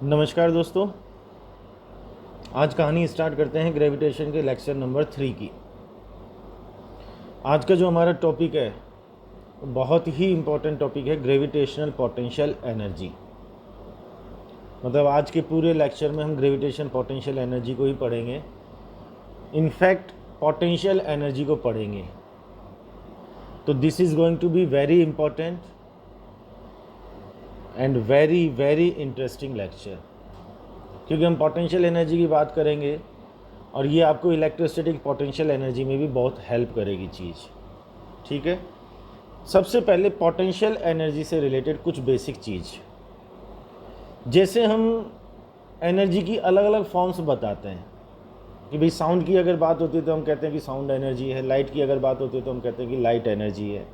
नमस्कार दोस्तों। आज कहानी स्टार्ट करते हैं ग्रेविटेशन के लेक्चर नंबर 3 की। आज का जो हमारा टॉपिक है बहुत ही इम्पोर्टेंट टॉपिक है, ग्रेविटेशनल पोटेंशियल एनर्जी। मतलब आज के पूरे लेक्चर में हम ग्रेविटेशन पोटेंशियल एनर्जी को ही पढ़ेंगे, इनफैक्ट पोटेंशियल एनर्जी को पढ़ेंगे। तो this is going to be very important and very very interesting lecture, क्योंकि हम पोटेंशियल एनर्जी की बात करेंगे और ये आपको इलेक्ट्रोस्टैटिक पोटेंशियल एनर्जी में भी बहुत हेल्प करेगी चीज़। ठीक है, सबसे पहले पोटेंशियल एनर्जी से रिलेटेड कुछ बेसिक चीज़, जैसे हम एनर्जी की अलग अलग फॉर्म्स बताते हैं कि भाई साउंड की अगर बात होती है तो हम कहते हैं कि साउंड एनर्जी है, लाइट की अगर बात होती है तो हम कहते हैं कि लाइट एनर्जी है।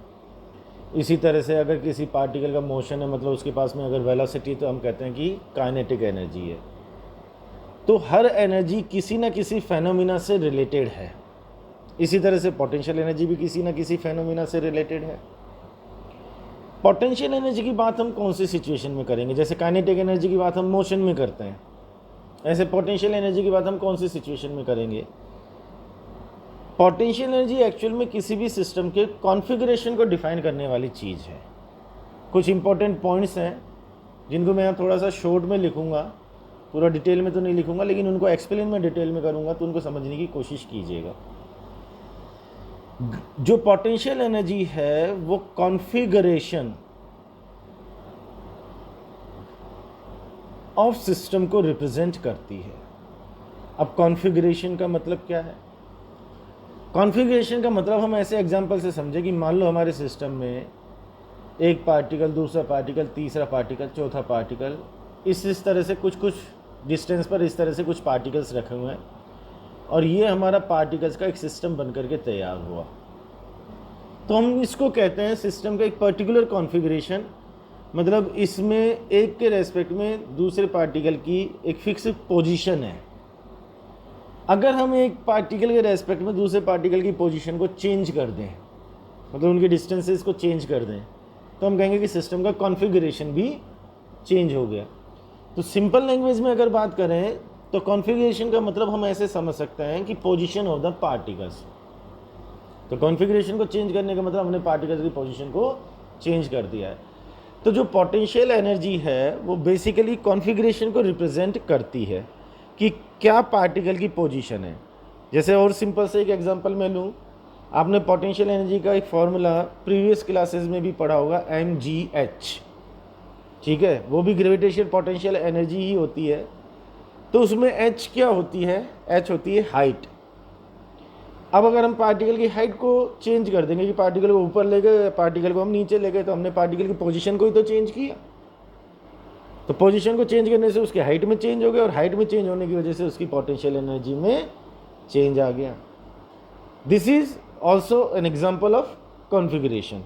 इसी तरह से अगर किसी पार्टिकल का मोशन है, मतलब उसके पास में अगर वेलोसिटी, तो हम कहते हैं कि काइनेटिक एनर्जी है। तो हर एनर्जी किसी न किसी फेनोमिना से रिलेटेड है। इसी तरह से पोटेंशियल एनर्जी भी किसी न किसी फेनोमिना से रिलेटेड है। पोटेंशियल एनर्जी की बात हम कौन सी सिचुएशन में करेंगे? जैसे काइनेटिक एनर्जी की बात हम मोशन में करते हैं, ऐसे पोटेंशियल एनर्जी की बात हम कौन सी सिचुएशन में करेंगे? पोटेंशियल एनर्जी एक्चुअल में किसी भी सिस्टम के कॉन्फ़िगरेशन को डिफाइन करने वाली चीज़ है। कुछ इंपॉर्टेंट पॉइंट्स हैं जिनको मैं यहाँ थोड़ा सा शॉर्ट में लिखूँगा, पूरा डिटेल में तो नहीं लिखूँगा, लेकिन उनको एक्सप्लेन मैं डिटेल में करूँगा, तो उनको समझने की कोशिश कीजिएगा। जो पोटेंशियल एनर्जी है वो कॉन्फ़िगरेशन ऑफ सिस्टम को रिप्रेजेंट करती है। अब कॉन्फ़िगरेशन का मतलब क्या है? कॉन्फ़िगरेशन का मतलब हम ऐसे एग्जांपल से समझे कि मान लो हमारे सिस्टम में एक पार्टिकल, दूसरा पार्टिकल, तीसरा पार्टिकल, चौथा पार्टिकल, इस तरह से कुछ डिस्टेंस पर इस तरह से कुछ पार्टिकल्स रखे हुए हैं, और ये हमारा पार्टिकल्स का एक सिस्टम बन करके तैयार हुआ। तो हम इसको कहते हैं सिस्टम का एक पर्टिकुलर कॉन्फ़िगरेशन। मतलब इसमें एक के रेस्पेक्ट में दूसरे पार्टिकल की एक फिक्स पोजीशन है। अगर हम एक पार्टिकल के रेस्पेक्ट में दूसरे पार्टिकल की पोजीशन को चेंज कर दें, मतलब उनके डिस्टेंसेस को चेंज कर दें, तो हम कहेंगे कि सिस्टम का कॉन्फ़िगरेशन भी चेंज हो गया। तो सिंपल लैंग्वेज में अगर बात करें तो कॉन्फ़िगरेशन का मतलब हम ऐसे समझ सकते हैं कि पोजीशन ऑफ द पार्टिकल्स। तो कॉन्फ़िगरेशन को चेंज करने का मतलब हमने पार्टिकल्स की पोजीशन को चेंज कर दिया है। तो जो पोटेंशियल एनर्जी है वो बेसिकली कॉन्फ़िगरेशन को रिप्रेजेंट करती है कि क्या पार्टिकल की पोजीशन है। जैसे और सिंपल से एक एग्जांपल मैं लूँ, आपने पोटेंशियल एनर्जी का एक फॉर्मूला प्रीवियस क्लासेस में भी पढ़ा होगा, mgh। ठीक है, वो भी ग्रेविटेशन पोटेंशियल एनर्जी ही होती है। तो उसमें h क्या होती है? h होती है हाइट। अब अगर हम पार्टिकल की हाइट को चेंज कर देंगे कि पार्टिकल को ऊपर ले गए, पार्टिकल को हम नीचे ले गए, तो हमने पार्टिकल की पोजीशन को ही तो चेंज किया। तो पोजीशन को चेंज करने से उसकी हाइट में चेंज हो गया, और हाइट में चेंज होने की वजह से उसकी पोटेंशियल एनर्जी में चेंज आ गया। This is also an example of configuration.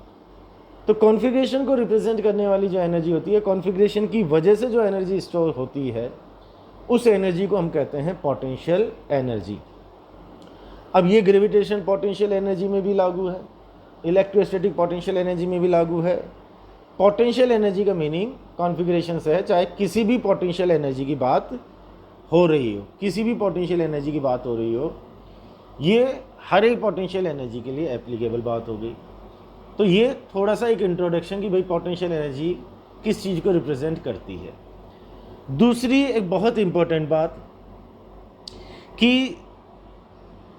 तो कॉन्फ़िगरेशन को रिप्रेजेंट करने वाली जो एनर्जी होती है, कॉन्फ़िगरेशन की वजह से जो एनर्जी स्टोर होती है, उस एनर्जी को हम कहते हैं पोटेंशियल एनर्जी। अब ये ग्रेविटेशन पोटेंशियल एनर्जी में भी लागू है, इलेक्ट्रोस्टैटिक पोटेंशियल एनर्जी में भी लागू है। पोटेंशियल एनर्जी का मीनिंग कॉन्फ़िगरेशन से है, चाहे किसी भी पोटेंशियल एनर्जी की बात हो रही हो, किसी भी पोटेंशियल एनर्जी की बात हो रही हो, ये हर एक पोटेंशियल एनर्जी के लिए एप्लीकेबल बात हो गई। तो ये थोड़ा सा एक इंट्रोडक्शन कि भाई पोटेंशियल एनर्जी किस चीज़ को रिप्रेजेंट करती है। दूसरी एक बहुत इंपॉर्टेंट बात कि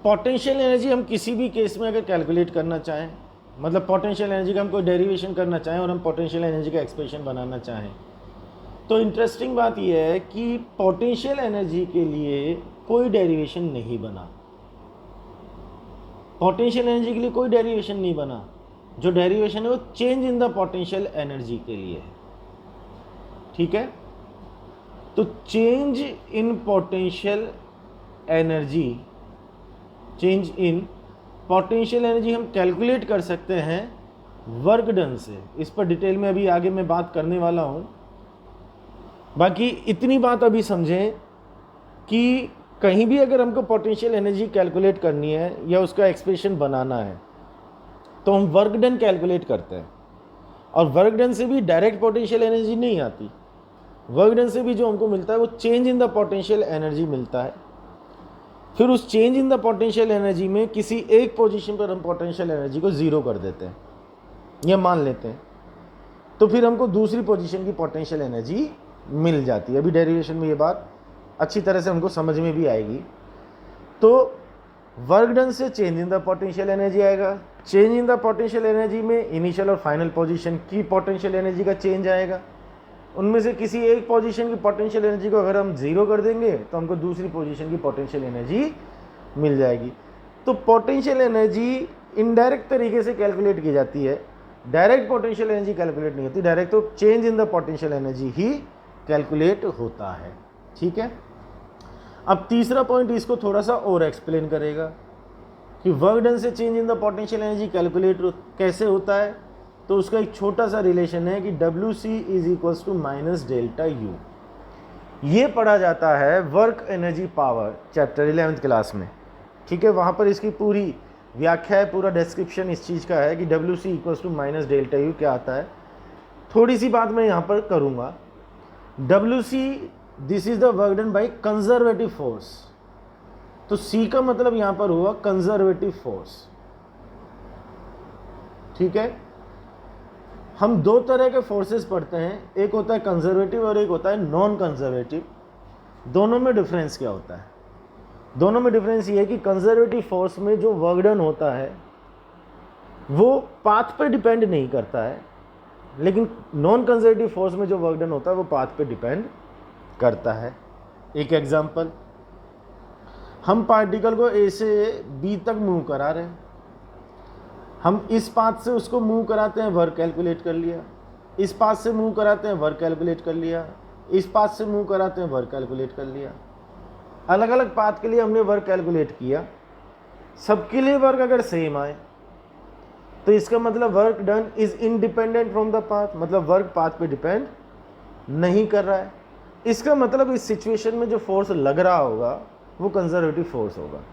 पोटेंशियल एनर्जी हम किसी भी केस में अगर कैलकुलेट करना चाहें, मतलब पोटेंशियल एनर्जी का हम कोई डेरिवेशन करना चाहें और हम पोटेंशियल एनर्जी का एक्सप्रेशन बनाना चाहें, तो इंटरेस्टिंग बात यह है कि पोटेंशियल एनर्जी के लिए कोई डेरिवेशन नहीं बना। पोटेंशियल एनर्जी के लिए कोई डेरिवेशन नहीं बना। जो डेरिवेशन है वो change in the potential energy के लिए है। ठीक है, तो change in potential energy, change in potential energy हम कैलकुलेट कर सकते हैं वर्क डन से। इस पर डिटेल में अभी आगे मैं बात करने वाला हूँ। बाकी इतनी बात अभी समझें कि कहीं भी अगर हमको पोटेंशियल एनर्जी कैलकुलेट करनी है या उसका एक्सप्रेशन बनाना है, तो हम वर्क डन कैलकुलेट करते हैं, और वर्क डन से भी डायरेक्ट पोटेंशियल एनर्जी नहीं आती। वर्क डन से भी जो हमको मिलता है वो change in the potential energy मिलता है। फिर उस change in the potential energy में किसी एक पोजीशन पर हम पोटेंशियल एनर्जी को ज़ीरो कर देते हैं या मान लेते हैं, तो फिर हमको दूसरी पोजीशन की पोटेंशियल एनर्जी मिल जाती है। अभी डेरिवेशन में ये बात अच्छी तरह से हमको समझ में भी आएगी। तो वर्क डन से change in the potential energy आएगा, change in the potential energy में इनिशियल और फाइनल पोजीशन की पोटेंशियल एनर्जी का चेंज आएगा। उनमें से किसी एक पोजीशन की पोटेंशियल एनर्जी को अगर हम ज़ीरो कर देंगे तो हमको दूसरी पोजीशन की पोटेंशियल एनर्जी मिल जाएगी। तो पोटेंशियल एनर्जी इनडायरेक्ट तरीके से कैलकुलेट की जाती है, डायरेक्ट पोटेंशियल एनर्जी कैलकुलेट नहीं होती, डायरेक्ट तो change in the potential energy he calculate होता है। ठीक है, अब तीसरा पॉइंट इसको थोड़ा सा और एक्सप्लेन करेगा कि वर्क डन से change in the potential energy calculate कैसे होता है। तो उसका एक छोटा सा रिलेशन है कि WC is equals to minus delta U। ये पढ़ा जाता है work energy power chapter 11th class में। ठीक है, वहाँ पर इसकी पूरी व्याख्या है, पूरा डिस्क्रिप्शन इस चीज़ का है कि WC equals to minus delta U क्या आता है। थोड़ी सी बात मैं यहाँ पर करूँगा। WC this is the work done by conservative force. तो C का मतलब यहाँ पर हुआ कंजर्वेटिव फोर्स। ठीक है, हम दो तरह के फोर्सेस पढ़ते हैं, एक होता है कंजर्वेटिव और एक होता है नॉन कंजर्वेटिव। दोनों में डिफरेंस क्या होता है? दोनों में डिफरेंस ये है कि कंजर्वेटिव फोर्स में जो वर्क डन होता है वो पाथ पे डिपेंड नहीं करता है, लेकिन नॉन कंजर्वेटिव फोर्स में जो वर्क डन होता है वो पाथ पे डिपेंड करता है। एक एग्जांपल, हम पार्टिकल को A से B तक मूव करा रहे हैं, हम इस पाथ से उसको मूव कराते हैं, वर्क कैलकुलेट कर लिया, इस पाथ से मूव कराते हैं, वर्क कैलकुलेट कर लिया, इस पाथ से मूव कराते हैं, वर्क कैलकुलेट कर लिया। अलग अलग पाथ के लिए हमने वर्क कैलकुलेट किया, सबके लिए वर्क अगर सेम आए तो इसका मतलब work done is independent from the path, मतलब वर्क पाथ पे डिपेंड नहीं कर रहा है। इसका मतलब इस सिचुएशन में जो फोर्स लग रहा होगा वो कंजर्वेटिव फोर्स होगा।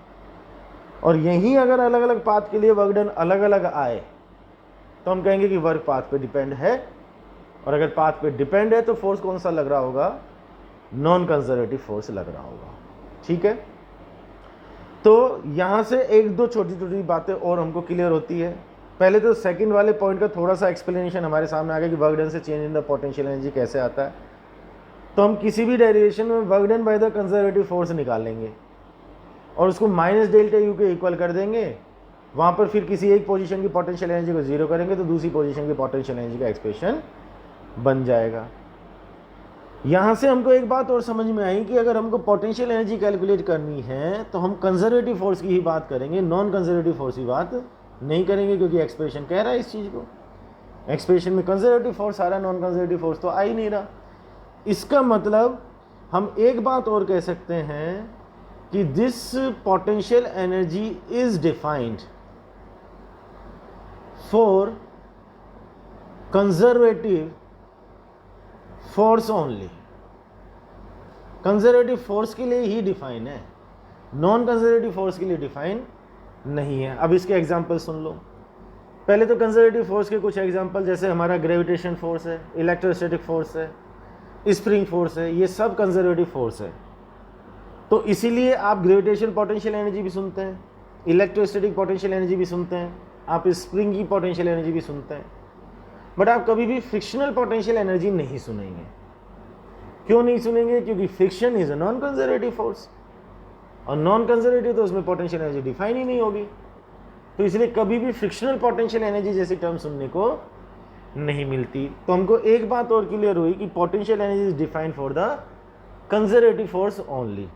और यहीं अगर अलग अलग पाथ के लिए वर्क डन अलग अलग आए तो हम कहेंगे कि वर्क पाथ पे डिपेंड है, और अगर पाथ पे डिपेंड है तो फोर्स कौन सा लग रहा होगा? नॉन कंजर्वेटिव फोर्स लग रहा होगा। ठीक है, तो यहाँ से एक दो छोटी छोटी बातें और हमको क्लियर होती है। पहले तो सेकंड वाले पॉइंट का थोड़ा सा एक्सप्लेनेशन हमारे सामने आ गया कि वर्क डन से change in the potential energy कैसे आता है। तो हम किसी भी डेरिवेशन में work done by the conservative force निकालेंगे और उसको माइनस डेल्टा U के इक्वल कर देंगे। वहाँ पर फिर किसी एक पोजीशन की पोटेंशियल एनर्जी को जीरो करेंगे तो दूसरी पोजीशन की पोटेंशियल एनर्जी का एक्सप्रेशन बन जाएगा। यहाँ से हमको एक बात और समझ में आई कि अगर हमको पोटेंशियल एनर्जी कैलकुलेट करनी है तो हम कंजर्वेटिव फोर्स की ही बात करेंगे, नॉन कंजर्वेटिव फोर्स की बात नहीं करेंगे, क्योंकि एक्सप्रेशन कह रहा है इस चीज़ को। एक्सप्रेशन में कंजर्वेटिव फोर्स आ रहा है, नॉन कंजर्वेटिव फोर्स तो आ ही नहीं रहा। इसका मतलब हम एक बात और कह सकते हैं कि this potential energy is defined for conservative force only. Conservative force के लिए ही डिफाइन है, नॉन कंजर्वेटिव फोर्स के लिए डिफाइन नहीं है। अब इसके एग्जांपल सुन लो। पहले तो कंजर्वेटिव फोर्स के कुछ एग्जांपल, जैसे हमारा ग्रेविटेशन फोर्स है, इलेक्ट्रोस्टैटिक फोर्स है, स्प्रिंग फोर्स है, ये सब कंजर्वेटिव फोर्स है। तो इसीलिए आप ग्रेविटेशन पोटेंशियल एनर्जी भी सुनते हैं, इलेक्ट्रोस्टैटिक पोटेंशियल एनर्जी भी सुनते हैं, आप स्प्रिंग की पोटेंशियल एनर्जी भी सुनते हैं, बट आप कभी भी फ्रिक्शनल पोटेंशियल एनर्जी नहीं सुनेंगे। क्यों नहीं सुनेंगे? क्योंकि friction is a non conservative force, और नॉन कंजर्वेटिव तो उसमें पोटेंशियल एनर्जी डिफाइन ही नहीं होगी। तो इसलिए कभी भी फ्रिक्शनल पोटेंशियल एनर्जी जैसी टर्म सुनने को नहीं मिलती। तो हमको एक बात और क्लियर हुई कि potential energy is defined for the conservative force only.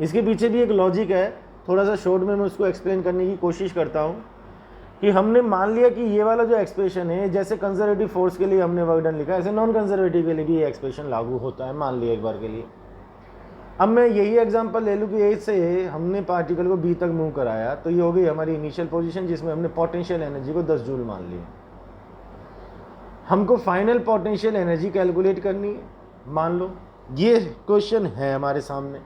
इसके पीछे भी एक लॉजिक है, थोड़ा सा शॉर्ट में मैं उसको एक्सप्लेन करने की कोशिश करता हूँ। कि हमने मान लिया कि ये वाला जो एक्सप्रेशन है, जैसे कंजर्वेटिव फोर्स के लिए हमने वर्क डन लिखा है, ऐसे नॉन कंजर्वेटिव के लिए भी ये एक्सप्रेशन लागू होता है, मान लिया एक बार के लिए। अब मैं यही एग्जांपल ले लूँ कि ए से हमने पार्टिकल को बी तक मूव कराया, तो ये हो गई हमारी इनिशियल पोजीशन जिसमें हमने पोटेंशियल एनर्जी को 10 जूल मान लिया। हमको फाइनल पोटेंशियल एनर्जी कैलकुलेट करनी है। मान लो ये क्वेश्चन है हमारे सामने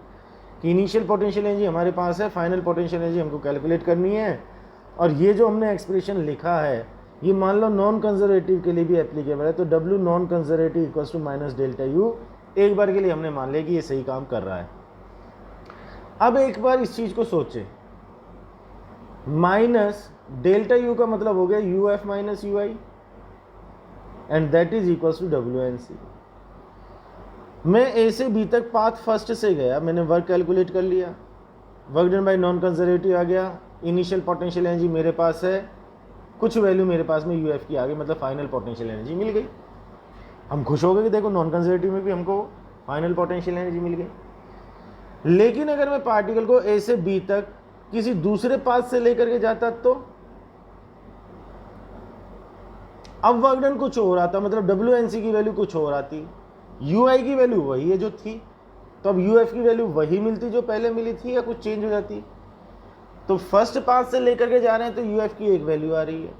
कि इनिशियल पोटेंशियल एनर्जी हमारे पास है, फाइनल पोटेंशियल एनर्जी हमको कैलकुलेट करनी है, और ये जो हमने एक्सप्रेशन लिखा है ये मान लो नॉन कंजर्वेटिव के लिए भी एप्लीकेबल है, तो W non conservative equals to minus delta U, एक बार के लिए हमने मान लिया कि ये सही काम कर रहा है। अब एक बार इस चीज को सोचें, माइनस डेल्टा U का मतलब हो गया UF minus UI and that is equals to WNC। मैं A से B तक पाथ फर्स्ट से गया, मैंने वर्क कैलकुलेट कर लिया, work done by non conservative आ गया, इनिशियल पोटेंशियल एनर्जी मेरे पास है, कुछ वैल्यू मेरे पास में UF की आ गई, मतलब फाइनल पोटेंशियल एनर्जी मिल गई। हम खुश हो गए कि देखो नॉन कंजर्वेटिव में भी हमको फाइनल पोटेंशियल एनर्जी मिल गई। लेकिन अगर मैं पार्टिकल को A से B तक किसी दूसरे पाथ से लेकर के जाता तो अब वर्क डन कुछ और आता, मतलब WNC की वैल्यू कुछ और आती, UI की वैल्यू वही है जो थी, तो अब UF की वैल्यू वही मिलती जो पहले मिली थी या कुछ चेंज हो जाती। तो फर्स्ट पाथ से लेकर के जा रहे हैं तो UF की एक वैल्यू आ रही है,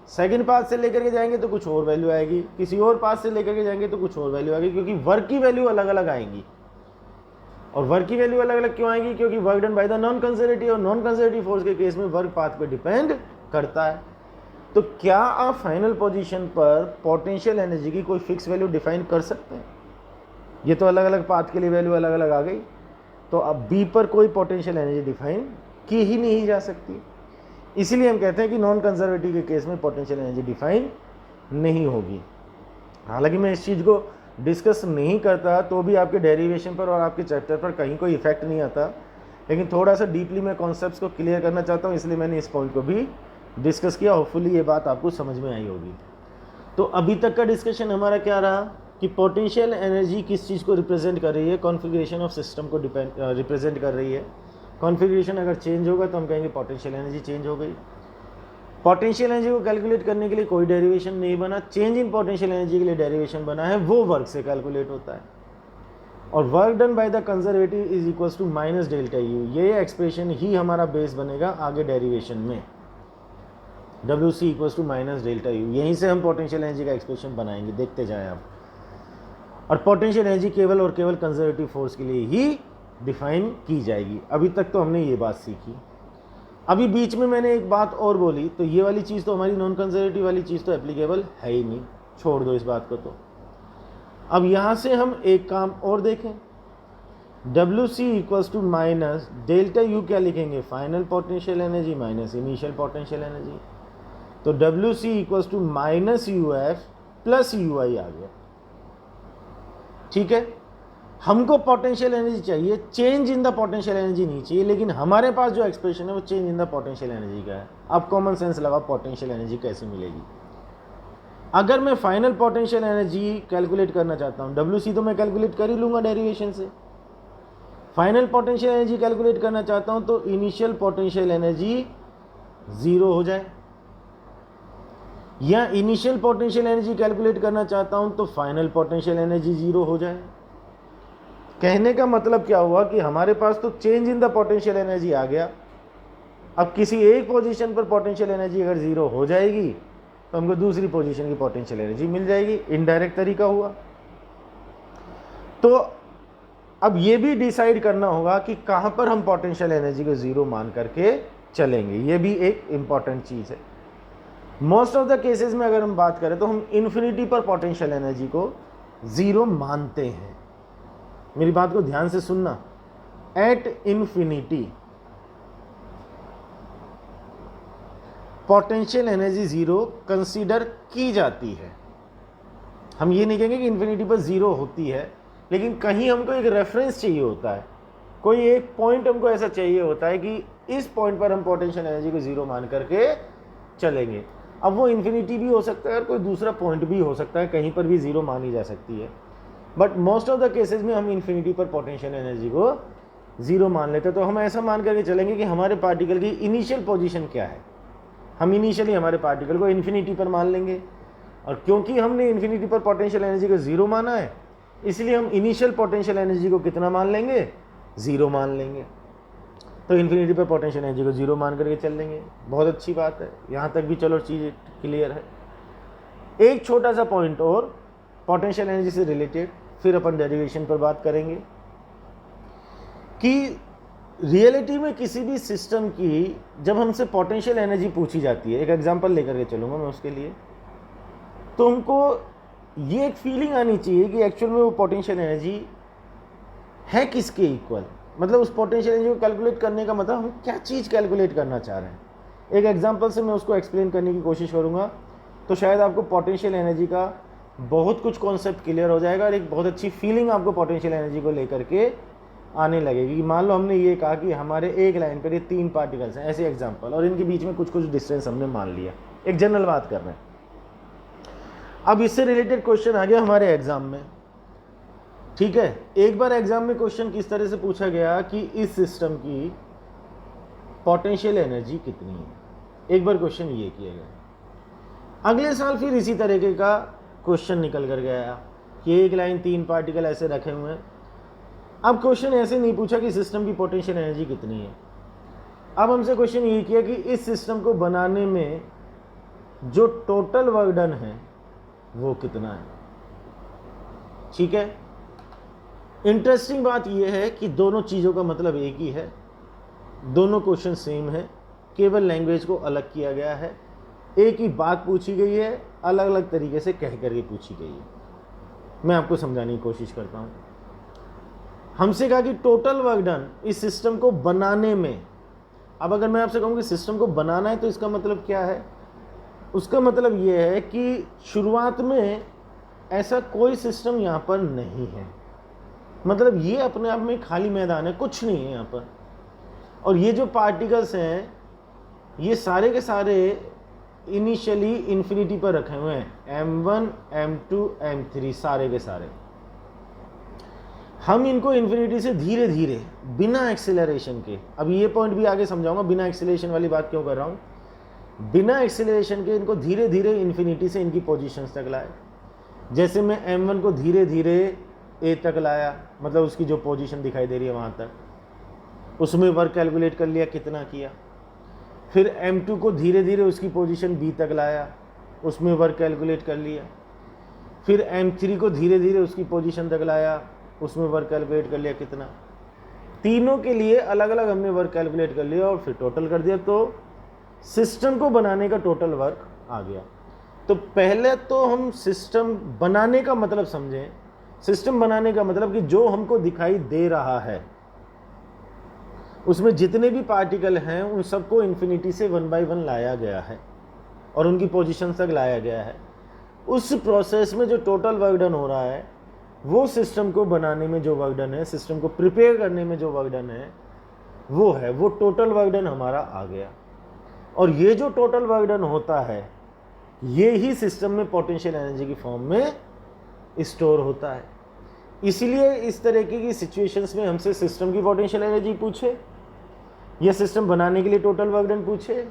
सेकंड पाथ से लेकर के जाएंगे तो कुछ और वैल्यू आएगी, किसी और पाथ से लेकर के जाएंगे तो कुछ और वैल्यू आएगी, क्योंकि वर्क की वैल्यू अलग अलग आएंगी। और वर्क की वैल्यू अलग अलग क्यों आएगी? क्योंकि work done by the non conservative, और नॉन कंजर्वेटिव फोर्स के केस में वर्क पाथ पे डिपेंड करता है। तो क्या आप फाइनल पोजीशन पर पोटेंशियल एनर्जी की कोई फिक्स वैल्यू डिफाइन कर सकते हैं? ये तो अलग अलग पाथ के लिए वैल्यू अलग अलग आ गई, तो अब B पर कोई पोटेंशियल एनर्जी डिफाइन की ही नहीं जा सकती। इसीलिए हम कहते हैं कि नॉन कंजर्वेटिव के केस में पोटेंशियल एनर्जी डिफाइन नहीं होगी। हालांकि मैं इस चीज़ को डिस्कस नहीं करता तो भी आपके डेरिवेशन पर और आपके चैप्टर पर कहीं कोई इफेक्ट नहीं आता, लेकिन थोड़ा सा डीपली मैं कॉन्सेप्ट्स को क्लियर करना चाहता हूँ, इसलिए मैंने इस पॉइंट को भी डिस्कस किया। होपफुली ये बात आपको समझ में आई होगी। तो अभी तक का डिस्कशन हमारा क्या रहा कि पोटेंशियल एनर्जी किस चीज़ को रिप्रेजेंट कर रही है? कॉन्फ़िगरेशन ऑफ सिस्टम को रिप्रेजेंट कर रही है। कॉन्फ़िगरेशन अगर चेंज होगा तो हम कहेंगे पोटेंशियल एनर्जी चेंज हो गई। पोटेंशियल एनर्जी को कैलकुलेट करने के लिए कोई डेरिवेशन नहीं बना, चेंज इन पोटेंशियल एनर्जी के लिए डेरिवेशन बना है, वो वर्क से कैलकुलेट होता है। और work done by the conservative is equals to minus delta U, ये एक्सप्रेशन ही हमारा बेस बनेगा आगे डेरिवेशन में। WC equals to minus delta U, यहीं से हम पोटेंशियल एनर्जी का एक्सप्रेशन बनाएंगे, देखते जाएं आप। और पोटेंशियल एनर्जी केवल और केवल कंजर्वेटिव फोर्स के लिए ही डिफाइन की जाएगी। अभी तक तो हमने ये बात सीखी। अभी बीच में मैंने एक बात और बोली, तो ये वाली चीज़ तो हमारी नॉन कंजर्वेटिव वाली चीज़ तो एप्लीकेबल है ही नहीं, छोड़ दो इस बात को। तो अब यहाँ से हम एक काम और देखें, WC equals to minus delta U क्या लिखेंगे? Final potential energy minus initial potential energy. तो WC equals to minus UF plus UI आ गया। ठीक है, हमको पोटेंशियल एनर्जी चाहिए, change in the potential energy नहीं चाहिए, लेकिन हमारे पास जो एक्सप्रेशन है वो change in the potential energy का है। अब कॉमन सेंस लगाओ, पोटेंशियल एनर्जी कैसे मिलेगी? अगर मैं फाइनल पोटेंशियल एनर्जी कैलकुलेट करना चाहता हूँ, WC तो मैं कैलकुलेट कर ही लूँगा डेरिवेशन से। फाइनल पोटेंशियल एनर्जी कैलकुलेट करना चाहता हूँ तो इनिशियल पोटेंशियल एनर्जी 0 हो जाए, या इनिशियल पोटेंशियल एनर्जी कैलकुलेट करना चाहता हूँ तो फाइनल पोटेंशियल एनर्जी 0 हो जाए। कहने का मतलब क्या हुआ कि हमारे पास तो change in the potential energy आ गया। अब किसी एक पोजीशन पर पोटेंशियल एनर्जी अगर 0 हो जाएगी तो हमको दूसरी पोजीशन की पोटेंशियल एनर्जी मिल जाएगी। इनडायरेक्ट तरीका हुआ। तो अब ये भी डिसाइड करना होगा कि कहाँ पर हम पोटेंशियल एनर्जी को 0 मान करके चलेंगे, ये भी एक इम्पॉर्टेंट चीज़ है। मोस्ट ऑफ द केसेस में अगर हम बात करें तो हम इन्फिनिटी पर पोटेंशियल एनर्जी को 0 मानते हैं। मेरी बात को ध्यान से सुनना, at infinity potential energy 0 consider की जाती है। हम ये नहीं कहेंगे कि इन्फिनिटी पर 0 होती है, लेकिन कहीं हमको एक रेफरेंस चाहिए होता है, कोई एक पॉइंट हमको ऐसा चाहिए होता है कि इस पॉइंट पर हम पोटेंशियल एनर्जी को 0 मान करके चलेंगे। अब वो इन्फिनिटी भी हो सकता है और कोई दूसरा पॉइंट भी हो सकता है, कहीं पर भी 0 मानी जा सकती है, but most of the cases में हम इन्फिनिटी पर पोटेंशियल एनर्जी को 0 मान लेते हैं। तो हम ऐसा मान करके चलेंगे कि हमारे पार्टिकल की इनिशियल पोजीशन क्या है, हम इनिशियली हमारे पार्टिकल को इन्फिनिटी पर मान लेंगे, और क्योंकि हमने इन्फिनिटी पर पोटेंशियल एनर्जी को 0 माना है, इसलिए हम इनिशियल पोटेंशियल एनर्जी को कितना मान लेंगे? 0 मान लेंगे। तो इन्फिनिटी पर पोटेंशियल एनर्जी को 0 मान करके चल लेंगे। बहुत अच्छी बात है, यहाँ तक भी चलो चीज़ क्लियर है। एक छोटा सा पॉइंट और पोटेंशियल एनर्जी से रिलेटेड, फिर अपन डेरिवेशन पर बात करेंगे कि रियलिटी में किसी भी सिस्टम की जब हमसे पोटेंशियल एनर्जी पूछी जाती है, एक एग्जांपल लेकर के चलूँगा मैं उसके लिए, तो हमको ये एक फीलिंग आनी चाहिए कि एक्चुअल में वो पोटेंशियल एनर्जी है किसके इक्वल। मतलब उस पोटेंशियल एनर्जी को कैलकुलेट करने का मतलब हम क्या चीज़ कैलकुलेट करना चाह रहे हैं। एक एग्जांपल से मैं उसको एक्सप्लेन करने की कोशिश करूँगा, तो शायद आपको पोटेंशियल एनर्जी का बहुत कुछ कॉन्सेप्ट क्लियर हो जाएगा और एक बहुत अच्छी फीलिंग आपको पोटेंशियल एनर्जी को लेकर के आने लगेगी। मान लो हमने ये कहा कि हमारे एक लाइन पर ये 3 पार्टिकल्स हैं, ऐसे एग्जांपल, और इनके बीच में कुछ कुछ डिस्टेंस हमने मान लिया, एक जनरल बात कर रहे हैं। अब इससे रिलेटेड क्वेश्चन आ गया हमारे एग्जाम में, ठीक है। एक बार एग्जाम में क्वेश्चन किस तरह से पूछा गया कि इस सिस्टम की पोटेंशियल एनर्जी कितनी है, एक बार क्वेश्चन ये किया गया। अगले साल फिर इसी तरीके का क्वेश्चन निकल कर गया कि एक लाइन 3 पार्टिकल ऐसे रखे हुए हैं। अब क्वेश्चन ऐसे नहीं पूछा कि सिस्टम की पोटेंशियल एनर्जी कितनी है, अब हमसे क्वेश्चन ये किया कि इस सिस्टम को बनाने में जो टोटल वर्क डन है वो कितना है, ठीक है। इंटरेस्टिंग बात यह है कि दोनों चीज़ों का मतलब एक ही है, दोनों क्वेश्चन सेम है, केवल लैंग्वेज को अलग किया गया है। एक ही बात पूछी गई है, अलग अलग तरीके से कह करके पूछी गई है। मैं आपको समझाने की कोशिश करता हूँ। हमसे कहा कि टोटल वर्क डन इस सिस्टम को बनाने में। अब अगर मैं आपसे कहूँ कि सिस्टम को बनाना है तो इसका मतलब क्या है, उसका मतलब ये है कि शुरुआत में ऐसा कोई सिस्टम यहाँ पर नहीं है, मतलब ये अपने आप में खाली मैदान है, कुछ नहीं है यहाँ पर। और ये जो पार्टिकल्स हैं ये सारे के सारे इनिशियली इन्फिनिटी पर रखे हुए हैं, m1 m2 m3 सारे के सारे। हम इनको इन्फिनिटी से धीरे धीरे बिना एक्सेलरेशन के, अब ये पॉइंट भी आगे समझाऊंगा बिना एक्सेलरेशन वाली बात क्यों कर रहा हूँ, बिना एक्सेलरेशन के इनको धीरे धीरे इन्फिनिटी से इनकी पोजीशंस तक लाए। जैसे मैं m1 को धीरे धीरे a तक लाया, मतलब उसकी जो पोजीशन दिखाई दे रही है वहाँ तक, उसमें वर्क कैलकुलेट कर लिया कितना किया। फिर m2 को धीरे धीरे उसकी पोजीशन b तक लाया, उसमें वर्क कैलकुलेट कर लिया। फिर m3 को धीरे धीरे उसकी पोजीशन तक लाया, उसमें वर्क कैलकुलेट कर लिया कितना। तीनों के लिए अलग अलग हमने वर्क कैलकुलेट कर लिया और फिर टोटल कर दिया, तो सिस्टम को बनाने का टोटल वर्क आ गया। तो पहले तो हम सिस्टम बनाने का मतलब समझें। सिस्टम बनाने का मतलब कि जो हमको दिखाई दे रहा है उसमें जितने भी पार्टिकल हैं उन सबको इन्फिनिटी से 1 बाय 1 लाया गया है और उनकी पोजीशन तक लाया गया है। उस प्रोसेस में जो टोटल वर्क डन हो रहा है वो सिस्टम को बनाने में जो वर्क डन है, सिस्टम को प्रिपेयर करने में जो वर्क डन है वो है, वो टोटल वर्क डन हमारा आ गया। और ये जो टोटल वर्क डन होता है ये ही सिस्टम में पोटेंशियल एनर्जी की फॉर्म में स्टोर होता है। इसीलिए इस तरीके की सिचुएशंस में हमसे सिस्टम की पोटेंशियल एनर्जी पूछे या सिस्टम बनाने के लिए टोटल वर्क डन पूछे,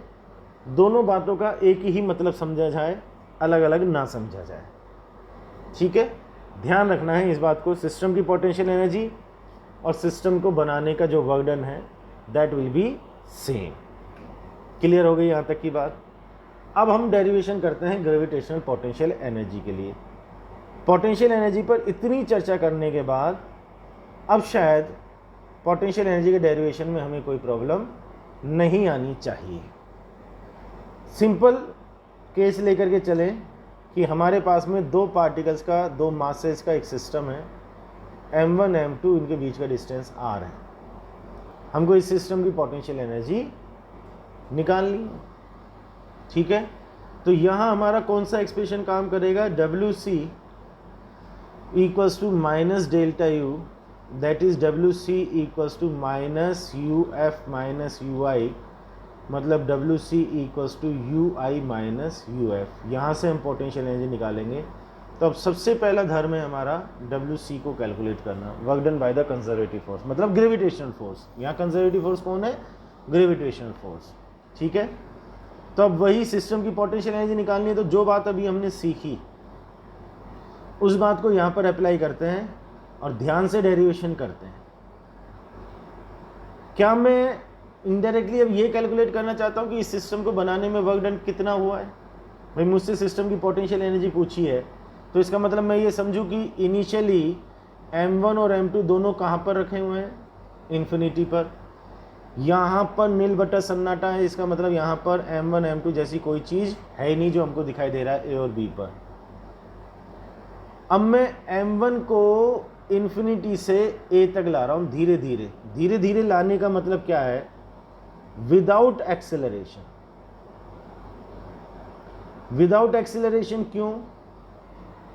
दोनों बातों का एक ही मतलब समझा जाए, अलग अलग ना समझा जाए, ठीक है। ध्यान रखना है इस बात को, सिस्टम की पोटेंशियल एनर्जी और सिस्टम को बनाने का जो वर्क डन है that will be same. Clear हो गई यहाँ तक की बात। अब हम डेरिवेशन करते हैं ग्रेविटेशनल पोटेंशियल एनर्जी के लिए। पोटेंशियल एनर्जी पर इतनी चर्चा करने के बाद अब शायद पोटेंशियल एनर्जी के डेरिवेशन में हमें कोई प्रॉब्लम नहीं आनी चाहिए। सिंपल केस लेकर के चलें कि हमारे पास में 2 पार्टिकल्स का, 2 मासेस का एक सिस्टम है, m1 m2, इनके बीच का डिस्टेंस r है। हमको इस सिस्टम की पोटेंशियल एनर्जी निकालनी है, ठीक है। तो यहाँ हमारा कौन सा एक्सप्रेशन काम करेगा, WC equals to minus delta U, that is WC equals to minus UF minus UI, मतलब WC equals to UI minus UF। यहाँ से हम पोटेंशियल एनर्जी निकालेंगे। तो अब सबसे पहला धर्म है हमारा WC को कैलकुलेट करना, work done by the conservative force, मतलब ग्रेविटेशनल फोर्स। यहाँ कंजर्वेटिव फोर्स कौन है, ग्रेविटेशनल फोर्स, ठीक है। तो अब वही सिस्टम की पोटेंशियल एनर्जी निकालनी है। तो जो बात अभी हमने सीखी उस बात को यहाँ पर अप्लाई करते हैं और ध्यान से डेरिवेशन करते हैं। क्या मैं इनडायरेक्टली अब ये कैलकुलेट करना चाहता हूँ कि इस सिस्टम को बनाने में वर्क डन कितना हुआ है। भाई मुझसे सिस्टम की पोटेंशियल एनर्जी पूछी है तो इसका मतलब मैं ये समझूँ कि इनिशियली m1 और m2 दोनों कहाँ पर रखे हुए हैं, इन्फिनिटी पर। यहाँ पर नील बटा सन्नाटा है, इसका मतलब यहाँ पर m1 m2 जैसी कोई चीज़ है ही नहीं जो हमको दिखाई दे रहा है ए और बी पर। अब मैं m1 को इन्फिनिटी से a तक ला रहा हूँ धीरे धीरे। धीरे धीरे लाने का मतलब क्या है? Without acceleration. विदाउट एक्सेलरेशन क्यों?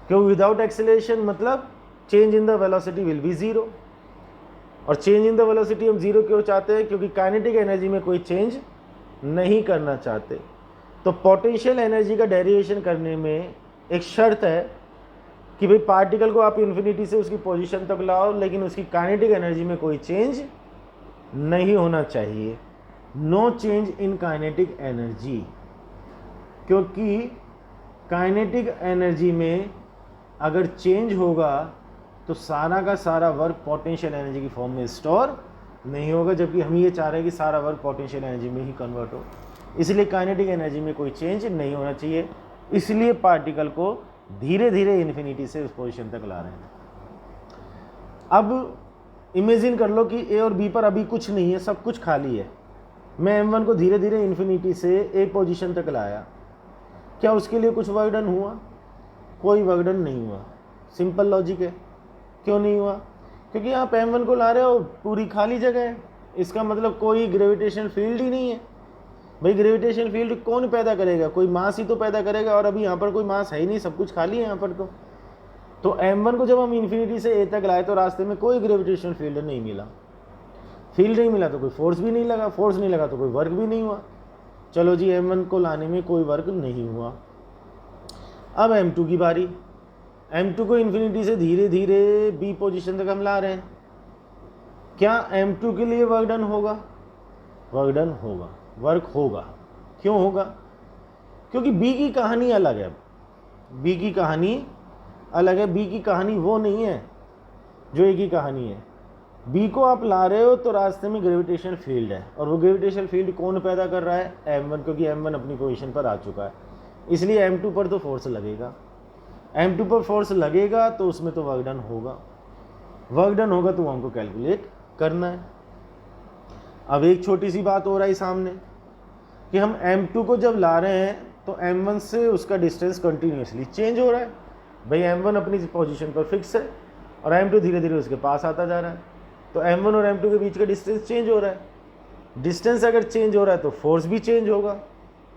क्यों विदाउट एक्सेलरेशन मतलब change in the velocity will be zero. और चेंज इन द वेलोसिटी हम जीरो क्यों चाहते हैं? क्योंकि काइनेटिक एनर्जी में कोई चेंज नहीं करना चाहते। तो पोटेंशियल एनर्जी का डेरिवेशन करने में एक शर्त है कि भाई पार्टिकल को आप इन्फिनिटी से उसकी पोजीशन तक लाओ, लेकिन उसकी काइनेटिक एनर्जी में कोई चेंज नहीं होना चाहिए। No change in kinetic energy, क्योंकि काइनेटिक एनर्जी में अगर चेंज होगा तो सारा का सारा वर्क पोटेंशियल एनर्जी की फॉर्म में स्टोर नहीं होगा, जबकि हम ये चाह रहे हैं कि सारा वर्क पोटेंशियल एनर्जी में ही कन्वर्ट हो। इसलिए काइनेटिक एनर्जी में कोई चेंज नहीं होना चाहिए, इसलिए पार्टिकल को धीरे धीरे इन्फिनिटी से उस पोजीशन तक ला रहे हैं। अब इमेजिन कर लो कि ए और बी पर अभी कुछ नहीं है, सब कुछ खाली है। मैं m1 को धीरे धीरे इन्फिनिटी से ए पोजीशन तक लाया, क्या उसके लिए कुछ वर्क डन हुआ? कोई वर्क डन नहीं हुआ। सिंपल लॉजिक है। क्यों नहीं हुआ? क्योंकि आप m1 को ला रहे हो पूरी खाली जगह है, इसका मतलब कोई ग्रेविटेशनल फील्ड ही नहीं है। भाई ग्रेविटेशनल फील्ड कौन पैदा करेगा? कोई मास ही तो पैदा करेगा, और अभी यहाँ पर कोई मास है ही नहीं, सब कुछ खाली है यहाँ पर। तो m1 को जब हम इन्फिनिटी से a तक लाए तो रास्ते में कोई ग्रेविटेशनल फील्ड नहीं मिला। फील्ड नहीं मिला तो कोई फोर्स भी नहीं लगा, फोर्स नहीं लगा तो कोई वर्क भी नहीं हुआ। चलो जी, m1 को लाने में कोई वर्क नहीं हुआ। अब m2 की बारी। m2 को इन्फिनिटी से धीरे धीरे b पोजीशन तक हम ला रहे हैं। क्या m2 के लिए वर्क डन होगा? वर्क डन होगा, वर्क होगा। क्यों होगा? क्योंकि b की कहानी अलग है। b की कहानी अलग है। b की कहानी वो नहीं है जो a की कहानी है। b को आप ला रहे हो तो रास्ते में ग्रेविटेशनल फील्ड है, और वो ग्रेविटेशनल फील्ड कौन पैदा कर रहा है? m1, क्योंकि m1 अपनी पोजीशन पर आ चुका है। इसलिए m2 पर तो फोर्स लगेगा। m2 पर फोर्स लगेगा तो उसमें तो वर्क डन होगा। वर्क डन होगा तो वो हमको कैलकुलेट करना है। अब एक छोटी सी बात हो रहा है सामने कि हम m2 को जब ला रहे हैं तो m1 से उसका डिस्टेंस कंटिन्यूसली चेंज हो रहा है। भाई m1 अपनी पोजीशन पर फिक्स है और m2 धीरे धीरे उसके पास आता जा रहा है, तो m1 और m2 के बीच का डिस्टेंस चेंज हो रहा है। डिस्टेंस अगर चेंज हो रहा है तो फोर्स भी चेंज होगा,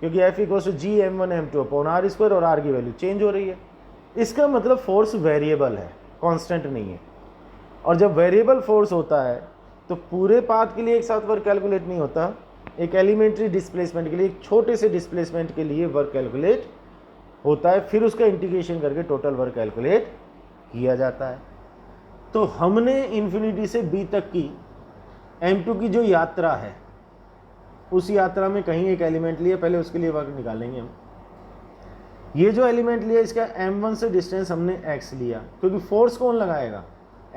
क्योंकि F=G(m1m2)/r² और r की वैल्यू चेंज हो रही है। इसका मतलब फोर्स वेरिएबल है, कांस्टेंट नहीं है। और जब वेरिएबल फोर्स होता है तो पूरे पाथ के लिए एक साथ वर्क कैलकुलेट नहीं होता। एक एलिमेंट्री डिस्प्लेसमेंट के लिए, एक छोटे से डिस्प्लेसमेंट के लिए वर्क कैलकुलेट होता है, फिर उसका इंटीग्रेशन करके टोटल वर्क कैलकुलेट किया जाता है। तो हमने इन्फिनिटी से b तक की m2 की जो यात्रा है, उस यात्रा में कहीं एक एलिमेंट लिया, पहले उसके लिए वर्क निकालेंगे हम। ये जो एलिमेंट लिया इसका m1 से डिस्टेंस हमने x लिया, क्योंकि फोर्स कौन लगाएगा?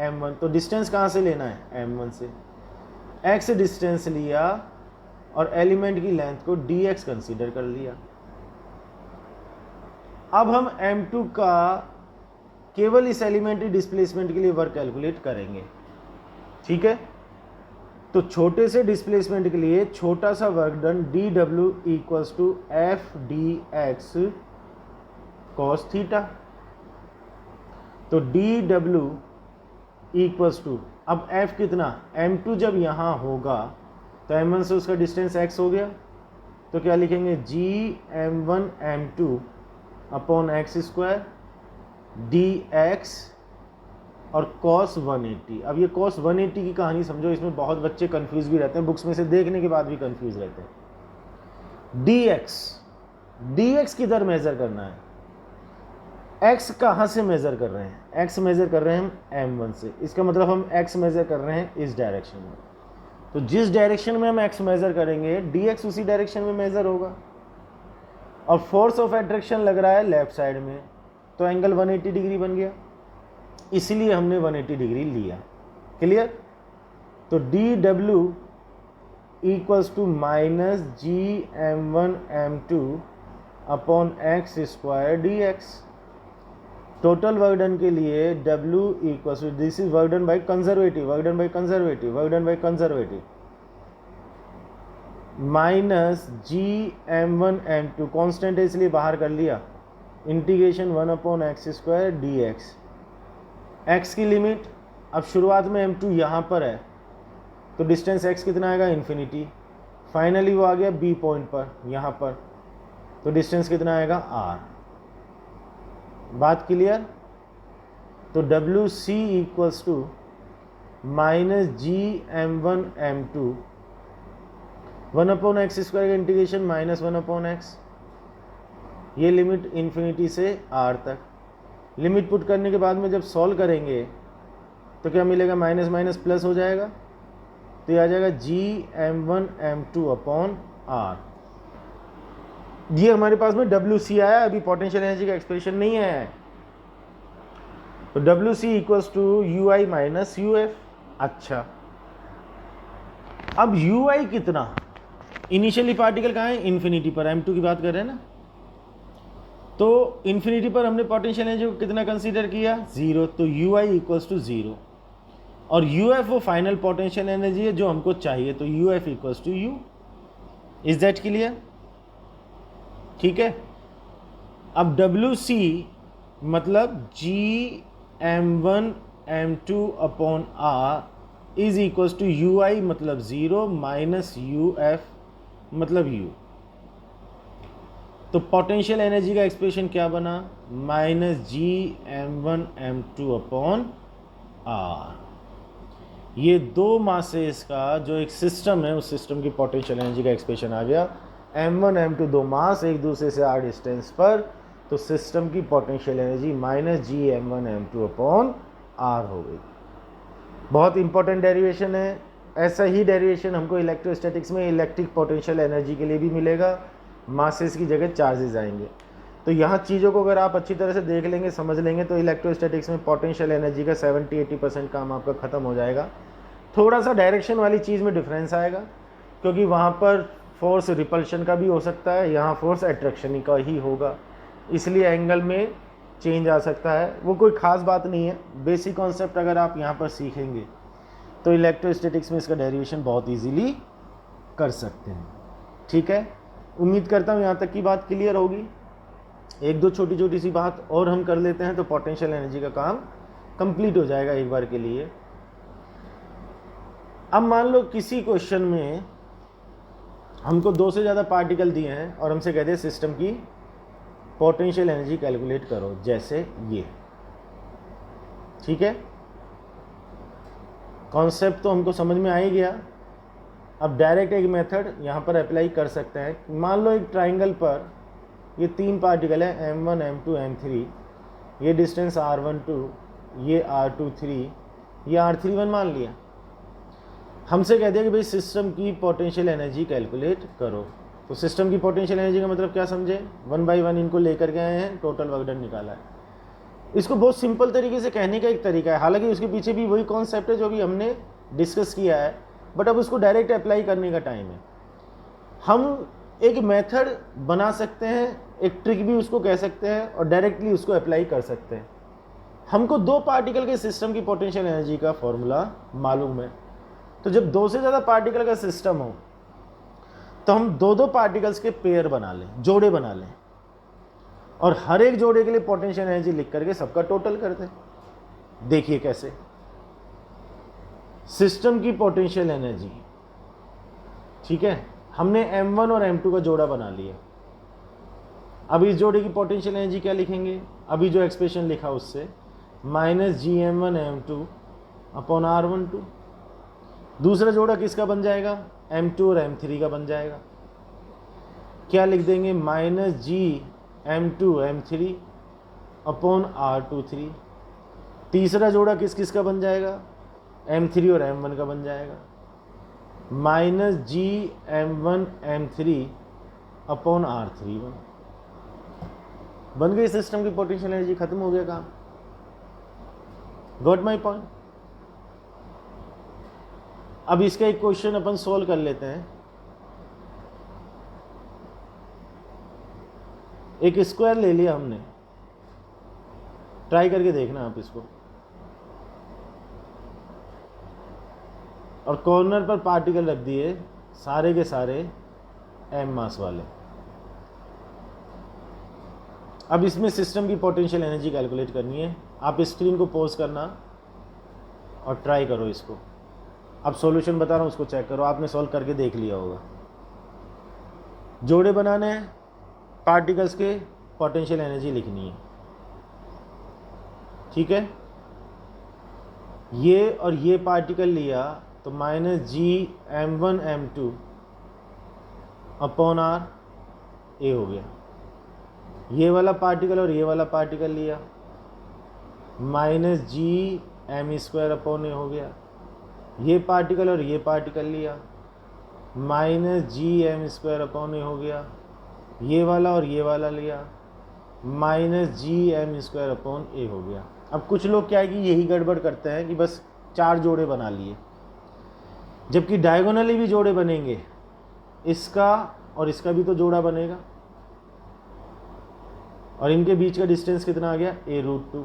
m1। तो डिस्टेंस कहाँ से लेना है? m1 से। x डिस्टेंस लिया और एलिमेंट की लेंथ को dx कंसीडर कर लिया। अब हम m2 का केवल इस एलिमेंट्री डिस्प्लेसमेंट के लिए वर्क कैलकुलेट करेंगे, ठीक है? तो छोटे से डिस्प्लेसमेंट के लिए छोटा सा work done dw=f dx cos theta. तो dw = अब f कितना? m2 जब यहाँ होगा तो m1 से उसका डिस्टेंस x हो गया, तो क्या लिखेंगे? G(m1m2)/x² dx और cos 180। अब ये cos 180 की कहानी समझो, इसमें बहुत बच्चे कंफ्यूज भी रहते हैं, बुक्स में से देखने के बाद भी कंफ्यूज रहते हैं। dx किधर मेजर करना है? x कहाँ से मेजर कर रहे हैं? x मेजर कर रहे हैं हम m1 से। इसका मतलब हम x मेजर कर रहे हैं इस डायरेक्शन में। तो जिस डायरेक्शन में हम x मेजर करेंगे dx उसी डायरेक्शन में मेजर होगा। और फोर्स ऑफ अट्रैक्शन लग रहा है लेफ्ट साइड में, तो एंगल 180 डिग्री बन गया, इसलिए हमने 180 डिग्री लिया। क्लियर? तो dw = -Gm1m2/x² dx। Total work done के लिए w this is work done by conservative, work done by conservative, work done by conservative. Minus GM1 M2, constant है इसलिए बाहर कर लिया, इंटीग्रेशन 1/x² dx। x की लिमिट, अब शुरुआत में M2 यहाँ पर है तो डिस्टेंस x कितना आएगा, इन्फिनिटी। फाइनली वो आ गया B पॉइंट पर, यहाँ पर, तो डिस्टेंस कितना आएगा, r। बात क्लियर? तो WC equals to minus GM1 M2 1/x² का इंटीग्रेशन माइनस 1/x, ये लिमिट इन्फिनिटी से r तक। लिमिट पुट करने के बाद में जब सॉल्व करेंगे तो क्या मिलेगा, माइनस माइनस प्लस हो जाएगा, तो ये आ जाएगा GM1 M2/r। ये हमारे पास में WC आया, अभी पोटेंशियल एनर्जी का एक्सप्रेशन नहीं आया है। तो WC equals to UI minus UF। अच्छा, अब UI कितना, इनिशियली पार्टिकल कहाँ है, इन्फिनिटी पर, M2 की बात कर रहे हैं ना, तो इन्फिनिटी पर हमने पोटेंशियल एनर्जी को कितना कंसीडर किया, 0, तो UI इक्वल्स टू 0, और UF वो फाइनल पोटेंशियल एनर्जी है जो हमको चाहिए, तो UF equals to U। Is that clear? ठीक है। अब WC मतलब GM1 M2/r is equals to UI मतलब 0 माइनस UF मतलब U। तो पोटेंशियल एनर्जी का एक्सप्रेशन क्या बना, माइनस GM1 M2/r। ये दो मासेस का जो एक सिस्टम है, उस सिस्टम की पोटेंशियल एनर्जी का एक्सप्रेशन आ गया। M1 M2 दो मास एक दूसरे से r डिस्टेंस पर, तो सिस्टम की potential energy minus GM1 M2/r हो गई। बहुत इंपॉर्टेंट डेरिवेशन है। ऐसा ही डेरिवेशन हमको इलेक्ट्रोस्टैटिक्स में इलेक्ट्रिक पोटेंशियल एनर्जी के लिए भी मिलेगा, मासेस की जगह चार्जेस आएंगे। तो यहाँ चीज़ों को अगर आप अच्छी तरह से देख लेंगे, समझ लेंगे, तो इलेक्ट्रोस्टैटिक्स में पोटेंशियल एनर्जी का 70-80% काम आपका ख़त्म हो जाएगा। थोड़ा सा डायरेक्शन वाली चीज़ में डिफरेंस आएगा, क्योंकि वहाँ पर फोर्स रिपल्शन का भी हो सकता है, यहाँ फोर्स अट्रैक्शन का ही होगा, इसलिए एंगल में चेंज आ सकता है। वो कोई ख़ास बात नहीं है, बेसिक कॉन्सेप्ट अगर आप यहाँ पर सीखेंगे तो इलेक्ट्रोस्टैटिक्स में इसका डेरिवेशन बहुत ईजीली कर सकते हैं। ठीक है, उम्मीद करता हूँ यहाँ तक की बात क्लियर होगी। एक दो छोटी छोटी सी बात और हम कर लेते हैं तो पोटेंशियल एनर्जी का काम कंप्लीट हो जाएगा एक बार के लिए। अब मान लो किसी क्वेश्चन में हमको दो से ज़्यादा पार्टिकल दिए हैं और हमसे कहते हैं सिस्टम की पोटेंशियल एनर्जी कैलकुलेट करो, जैसे ये। ठीक है, कॉन्सेप्ट तो हमको समझ में आ ही गया। अब डायरेक्ट एक मेथड यहाँ पर अप्लाई कर सकते हैं। मान लो एक ट्राइंगल पर ये तीन पार्टिकल है, M1 M2 M3, ये डिस्टेंस R12, ये R23, ये R31 मान लिया। हमसे कह दिया कि भाई सिस्टम की पोटेंशियल एनर्जी कैलकुलेट करो। तो सिस्टम की पोटेंशियल एनर्जी का मतलब क्या समझे, 1 बाई 1 इनको लेकर के आए हैं, टोटल वर्क डन निकाला है। इसको बहुत सिंपल तरीके से कहने का एक तरीका है, हालांकि उसके पीछे भी वही कॉन्सेप्ट है जो भी हमने डिस्कस किया है, बट अब उसको डायरेक्ट अप्लाई करने का टाइम है। हम एक मेथड बना सकते हैं, एक ट्रिक भी उसको कह सकते हैं, और डायरेक्टली उसको अप्लाई कर सकते हैं। हमको दो पार्टिकल के सिस्टम की पोटेंशियल एनर्जी का फॉर्मूला मालूम है, तो जब दो से ज़्यादा पार्टिकल का सिस्टम हो तो हम दो दो पार्टिकल्स के पेयर बना लें, जोड़े बना लें, और हर एक जोड़े के लिए पोटेंशियल एनर्जी लिख करके सबका टोटल कर दें। देखिए कैसे, सिस्टम की पोटेंशियल एनर्जी, ठीक है, हमने M1 और M2 का जोड़ा बना लिया। अब इस जोड़े की पोटेंशियल एनर्जी क्या लिखेंगे, अभी जो एक्सप्रेशन लिखा उससे, माइनस GM1 M2/R12। दूसरा जोड़ा किसका बन जाएगा, M2 और M3 का बन जाएगा। क्या लिख देंगे, माइनस GM2 M3/R23। तीसरा जोड़ा किस किस का बन जाएगा, M3 और M1 का बन जाएगा, माइनस GM1 M3/R31। बन गई सिस्टम की पोटेंशियल एनर्जी, खत्म हो गया काम। Got my point. अब इसका एक क्वेश्चन अपन सोल्व कर लेते हैं। एक स्क्वायर ले लिया हमने, ट्राई करके देखना आप इसको, और कॉर्नर पर पार्टिकल रख दिए सारे के सारे m मास वाले। अब इसमें सिस्टम की पोटेंशियल एनर्जी कैलकुलेट करनी है। आप स्क्रीन को पॉज करना और ट्राई करो इसको। अब सॉल्यूशन बता रहा हूँ, उसको चेक करो। आपने सॉल्व करके देख लिया होगा। जोड़े बनाने हैं, पार्टिकल्स के पोटेंशियल एनर्जी लिखनी है, ठीक है। ये और ये पार्टिकल लिया तो -GM1M2 अपॉन R A हो गया। ये वाला पार्टिकल और ये वाला पार्टिकल लिया, -GM² अपॉन A हो गया। ये पार्टिकल और ये पार्टिकल लिया, -GM² अपॉन A हो गया। ये वाला और ये वाला लिया, -GM² अपॉन A हो गया। अब कुछ लोग क्या है कि यही गड़बड़ करते हैं कि बस 4 जोड़े बना लिए, जबकि डायगोनली भी जोड़े बनेंगे। इसका और इसका भी तो जोड़ा बनेगा, और इनके बीच का डिस्टेंस कितना आ गया, A√2।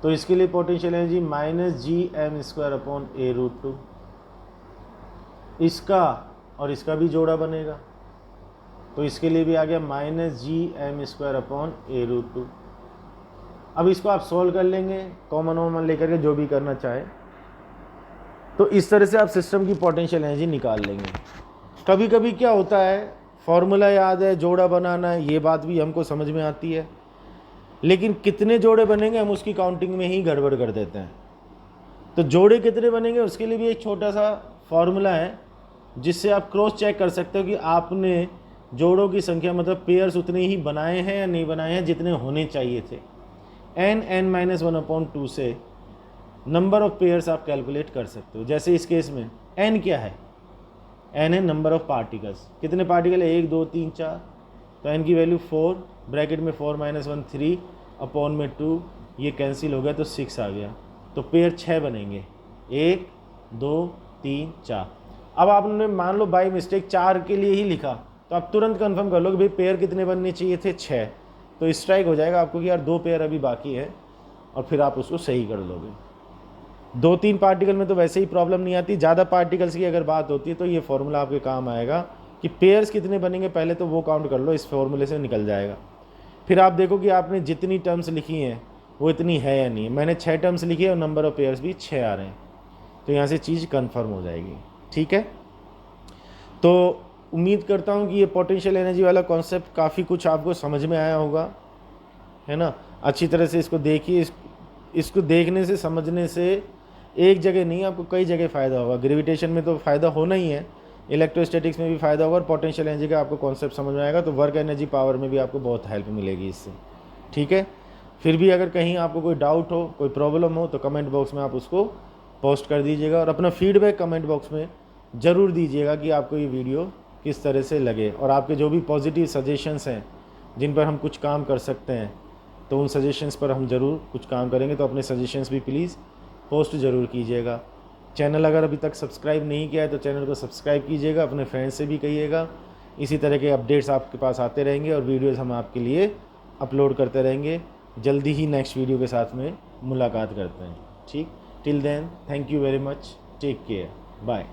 तो इसके लिए potential energy -GM² upon A√2। इसका और इसका भी जोड़ा बनेगा, तो इसके लिए भी आ गया -GM² अपॉन A√2। अब इसको आप सॉल्व कर लेंगे, कॉमन वॉमन लेकर के, जो भी करना चाहे। तो इस तरह से आप सिस्टम की पोटेंशियल एनर्जी निकाल लेंगे। कभी कभी क्या होता है, फॉर्मूला याद है, जोड़ा बनाना है, ये बात भी हमको समझ में आती है, लेकिन कितने जोड़े बनेंगे हम उसकी काउंटिंग में ही गड़बड़ कर देते हैं। तो जोड़े कितने बनेंगे उसके लिए भी एक छोटा सा फॉर्मूला है, जिससे आप क्रॉस चेक कर सकते हो कि आपने जोड़ों की संख्या, मतलब पेयर्स, उतने ही बनाए हैं या नहीं बनाए हैं जितने होने चाहिए थे। n(n-1/2) से नंबर ऑफ पेयर्स आप कैलकुलेट कर सकते हो। जैसे इस केस में n क्या है, n है नंबर ऑफ पार्टिकल्स। कितने पार्टिकल है, 1 2 3 4, तो n की वैल्यू 4, ब्रैकेट में 4 - 1 3 अपॉन में 2, ये कैंसिल हो गया तो 6 आ गया। तो पेयर 6 बनेंगे, 1 2 3 4। अब आपने मान लो बाई मिस्टेक 4 के लिए ही लिखा, तो आप तुरंत कंफर्म कर लो कि भाई पेयर कितने बनने चाहिए थे, 6। तो स्ट्राइक हो जाएगा आपको कि यार 2 पेयर अभी बाकी है, और फिर आप उसको सही कर लोगे। 2-3 पार्टिकल में तो वैसे ही प्रॉब्लम नहीं आती। ज़्यादा पार्टिकल्स की अगर बात होती है तो ये फॉर्मूला आपके काम आएगा कि पेयर्स कितने बनेंगे, पहले तो वो काउंट कर लो, इस फॉर्मूले से निकल जाएगा। फिर आप देखो कि आपने जितनी टर्म्स लिखी हैं वो इतनी है या नहीं। मैंने 6 टर्म्स लिखी है और नंबर ऑफ पेयर्स भी 6 आ रहे हैं, तो यहाँ से चीज़ कन्फर्म हो जाएगी, ठीक है। तो उम्मीद करता हूँ कि ये पोटेंशियल एनर्जी वाला कॉन्सेप्ट काफ़ी कुछ आपको समझ में आया होगा, है ना। अच्छी तरह से इसको देखिए। इसको देखने से, समझने से एक जगह नहीं, आपको कई जगह फ़ायदा होगा। ग्रेविटेशन में तो फ़ायदा होना ही है, इलेक्ट्रोस्टैटिक्स में भी फ़ायदा होगा, और पोटेंशियल एनर्जी का आपको कॉन्सेप्ट समझ में आएगा तो वर्क एनर्जी पावर में भी आपको बहुत हेल्प मिलेगी इससे, ठीक है। फिर भी अगर कहीं आपको कोई डाउट हो, कोई प्रॉब्लम हो, तो कमेंट बॉक्स में आप उसको पोस्ट कर दीजिएगा, और अपना फीडबैक कमेंट बॉक्स में ज़रूर दीजिएगा कि आपको ये वीडियो किस तरह से लगे, और आपके जो भी पॉजिटिव सजेशंस हैं जिन पर हम कुछ काम कर सकते हैं, तो उन सजेशंस पर हम ज़रूर कुछ काम करेंगे। तो अपने सजेशंस भी प्लीज़ पोस्ट ज़रूर कीजिएगा। चैनल अगर अभी तक सब्सक्राइब नहीं किया है तो चैनल को सब्सक्राइब कीजिएगा, अपने फ्रेंड्स से भी कहिएगा। इसी तरह के अपडेट्स आपके पास आते रहेंगे, और वीडियोज़ हम आपके लिए अपलोड करते रहेंगे। जल्दी ही नेक्स्ट वीडियो के साथ में मुलाकात करते हैं, ठीक। Till then, thank you very much, take care, bye.